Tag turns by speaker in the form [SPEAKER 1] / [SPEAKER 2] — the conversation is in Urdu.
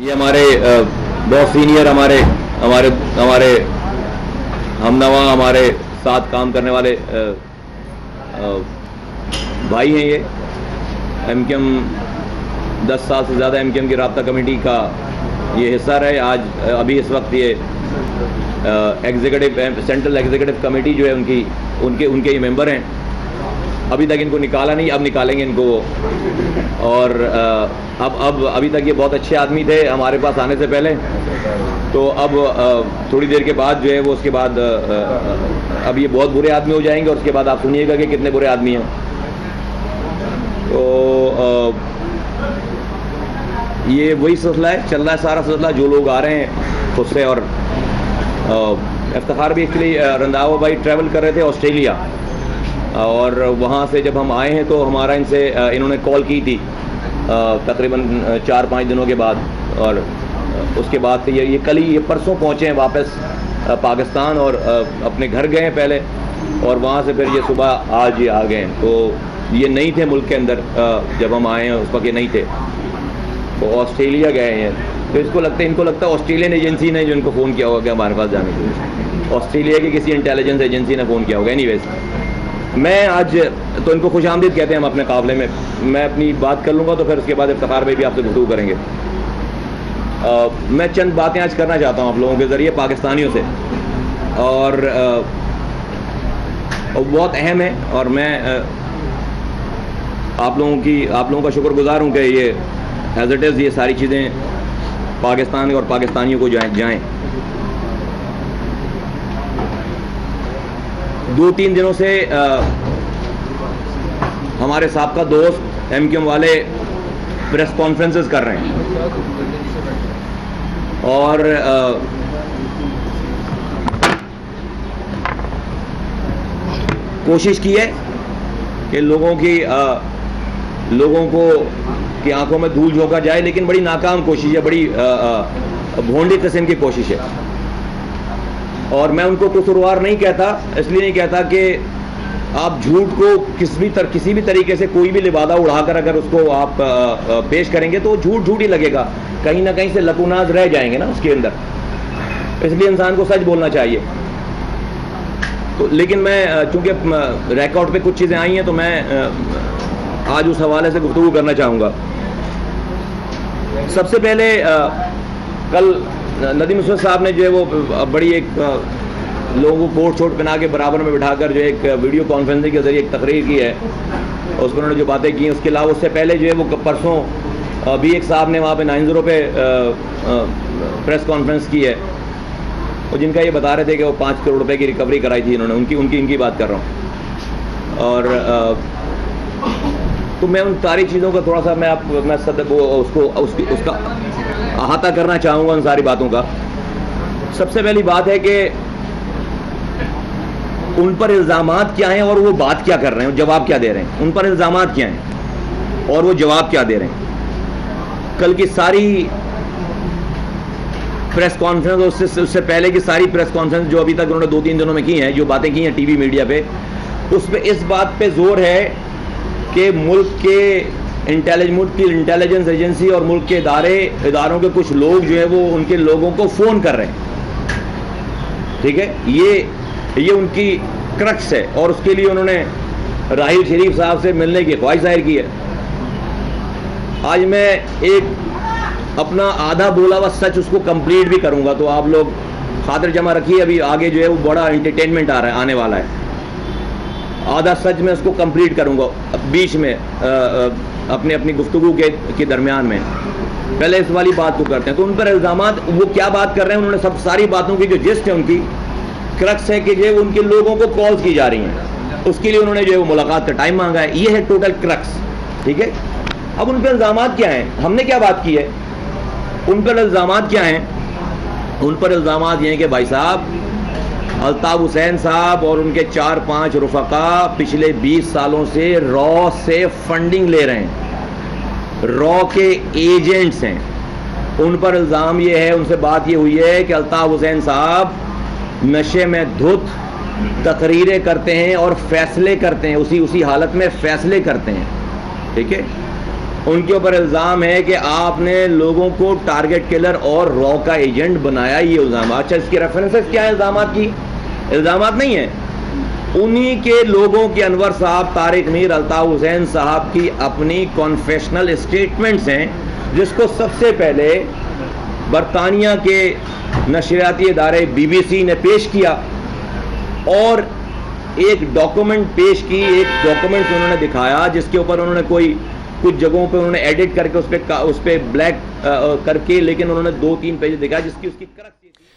[SPEAKER 1] یہ ہمارے بہت سینئر ہمارے ہمارے ہمارے ہم نوا ہمارے ساتھ کام کرنے والے بھائی ہیں. یہ ایم کیو ایم 10 سال سے زیادہ ایم کیو ایم کی رابطہ کمیٹی کا یہ حصہ رہے. آج ابھی اس وقت یہ سینٹرل ایگزیکٹو کمیٹی جو ہے ان کے یہ ممبر ہیں. ابھی تک ان کو نکالا نہیں, اب نکالیں گے ان کو. اور اب ابھی تک یہ بہت اچھے آدمی تھے ہمارے پاس آنے سے پہلے, تو اب تھوڑی دیر کے بعد جو ہے وہ اس کے بعد اب یہ بہت برے آدمی ہو جائیں گے, اور اس کے بعد آپ سنیے گا کہ کتنے برے آدمی ہیں. تو یہ وہی سلسلہ ہے, چل رہا ہے سارا سلسلہ. جو لوگ آ رہے ہیں خود سے, اور افتخار بھی ایکچولی رنداوا بھائی ٹریول کر رہے تھے آسٹریلیا, اور وہاں سے جب ہم آئے ہیں تو ہمارا انہوں نے کال کی تھی تقریباً 4-5 دنوں کے بعد, اور اس کے بعد سے یہ کل ہی یہ پرسوں پہنچے ہیں واپس پاکستان, اور اپنے گھر گئے ہیں پہلے, اور وہاں سے پھر یہ صبح آج یہ آ گئے ہیں. تو یہ نہیں تھے ملک کے اندر جب ہم آئے ہیں, اس وقت یہ نہیں تھے, تو آسٹریلیا گئے ہیں. تو ان کو لگتا ہے آسٹریلین ایجنسی نے جو ان کو فون کیا ہوگا کہ ہمارے پاس جانے کے لیے, آسٹریلیا کی کسی انٹیلیجنس ایجنسی نے فون کیا ہوگا. اینی ویز میں آج تو ان کو خوش آمدید کہتے ہیں ہم اپنے قابلے میں. میں اپنی بات کر لوں گا, تو پھر اس کے بعد افتخار بھائی بھی آپ سے گفتگو کریں گے. میں چند باتیں آج کرنا چاہتا ہوں آپ لوگوں کے ذریعے پاکستانیوں سے, اور بہت اہم ہے, اور میں آپ لوگوں کا شکر گزار ہوں کہ یہ ایز اٹ از یہ ساری چیزیں پاکستان اور پاکستانیوں کو جائیں. 2-3 دنوں سے ہمارے سابقہ دوست ایم کیو ایم والے پریس کانفرنسز کر رہے ہیں, اور کوشش کی ہے کہ لوگوں کو کی آنکھوں میں دھول جھونکا جائے, لیکن بڑی ناکام کوشش ہے, بڑی بھونڈی قسم کی کوشش ہے. اور میں ان کو قصوروار نہیں کہتا, اس لیے نہیں کہتا کہ آپ جھوٹ کو کسی بھی طریقے سے کوئی بھی لبادہ اڑا کر اگر اس کو آپ پیش کریں گے تو جھوٹ ہی لگے گا, کہیں نہ کہیں سے لکوناز رہ جائیں گے نا اس کے اندر. اس لیے انسان کو سچ بولنا چاہیے. تو لیکن میں چونکہ ریکارڈ پہ کچھ چیزیں آئی ہیں, تو میں آج اس حوالے سے گفتگو کرنا چاہوں گا. سب سے پہلے کل ندیم اسود صاحب نے جو ہے وہ بڑی ایک لوگوں کو کوٹ چھوٹ پہنا کے برابر میں بٹھا کر جو ایک ویڈیو کانفرنسنگ کے ذریعے ایک تقریر کی ہے, اس پر انہوں نے جو باتیں کی. اس کے علاوہ اس سے پہلے جو ہے وہ پرسوں بھی ایک صاحب نے وہاں پہ 9-0 پہ پریس کانفرنس کی ہے, اور جن کا یہ بتا رہے تھے کہ وہ 5 کروڑ روپے کی ریکوری کرائی تھی انہوں نے, ان کی بات کر رہا ہوں. اور تو میں ان ساری چیزوں کا تھوڑا سا میں اس کا احاطہ کرنا چاہوں گا ان ساری باتوں کا. سب سے پہلی بات ہے کہ ان پر الزامات کیا ہیں اور وہ بات کیا کر رہے ہیں, جواب کیا دے رہے ہیں. ان پر الزامات کیا ہیں اور وہ جواب کیا دے رہے ہیں. کل کی ساری پریس کانفرنس, اس سے پہلے کی ساری پریس کانفرنس جو ابھی تک انہوں نے 2-3 دنوں میں کی ہیں, جو باتیں کی ہیں ٹی وی میڈیا پہ, اس پہ اس بات پہ زور ہے کہ ملک کی انٹیلیجنس ایجنسی اور ملک کے اداروں کے کچھ لوگ جو ہے وہ ان کے لوگوں کو فون کر رہے ہیں. ٹھیک ہے, یہ ان کی کرکس ہے, اور اس کے لیے انہوں نے راحیل شریف صاحب سے ملنے کی خواہش ظاہر کی ہے. آج میں ایک اپنا آدھا بولا ہوا سچ اس کو کمپلیٹ بھی کروں گا, تو آپ لوگ خاطر جمع رکھیے. ابھی آگے جو ہے وہ بڑا انٹرٹینمنٹ آنے والا ہے. آدھا سچ میں اس کو کمپلیٹ کروں گا بیچ میں اپنی گفتگو کے درمیان میں. پہلے اس والی بات کو کرتے ہیں. تو ان پر الزامات, وہ کیا بات کر رہے ہیں, انہوں نے ساری باتوں کی جو جسٹ ہے ان کی کرکس ہے کہ جو ان کے لوگوں کو کالز کی جا رہی ہیں, اس کے لیے انہوں نے جو ہے وہ ملاقات کا ٹائم مانگا ہے. یہ ہے ٹوٹل کرکس. ٹھیک ہے, اب ان پہ الزامات کیا ہیں, ہم نے کیا بات کی ہے, ان پر الزامات کیا ہیں. ان پر الزامات یہ ہیں کہ بھائی صاحب الطاف حسین صاحب اور ان کے 4-5 رفقا پچھلے 20 سالوں سے را سے فنڈنگ لے رہے ہیں, را کے ایجنٹس ہیں. ان پر الزام یہ ہے, ان سے بات یہ ہوئی ہے کہ الطاف حسین صاحب نشے میں دھت تقریریں کرتے ہیں اور فیصلے کرتے ہیں, اسی حالت میں فیصلے کرتے ہیں. ٹھیک ہے, ان کے اوپر الزام ہے کہ آپ نے لوگوں کو ٹارگٹ کلر اور را کا ایجنٹ بنایا. یہ الزامات. اچھا اس کی ریفرنسز کیا ہیں الزامات کی؟ الزامات نہیں ہیں، انہی کے لوگوں کے انور صاحب، طارق میر، الطاف حسین صاحب کی اپنی کنفیشنل اسٹیٹمنٹس ہیں، جس کو سب سے پہلے برطانیہ کے نشریاتی ادارے BBC نے پیش کیا اور ایک ڈاکومنٹ پیش کی. ایک ڈاکومنٹ انہوں نے دکھایا جس کے اوپر انہوں نے کچھ جگہوں پہ انہوں نے ایڈٹ کر کے اس پہ بلیک کر کے، لیکن انہوں نے 2-3 پیج دکھایا جس کی اس کی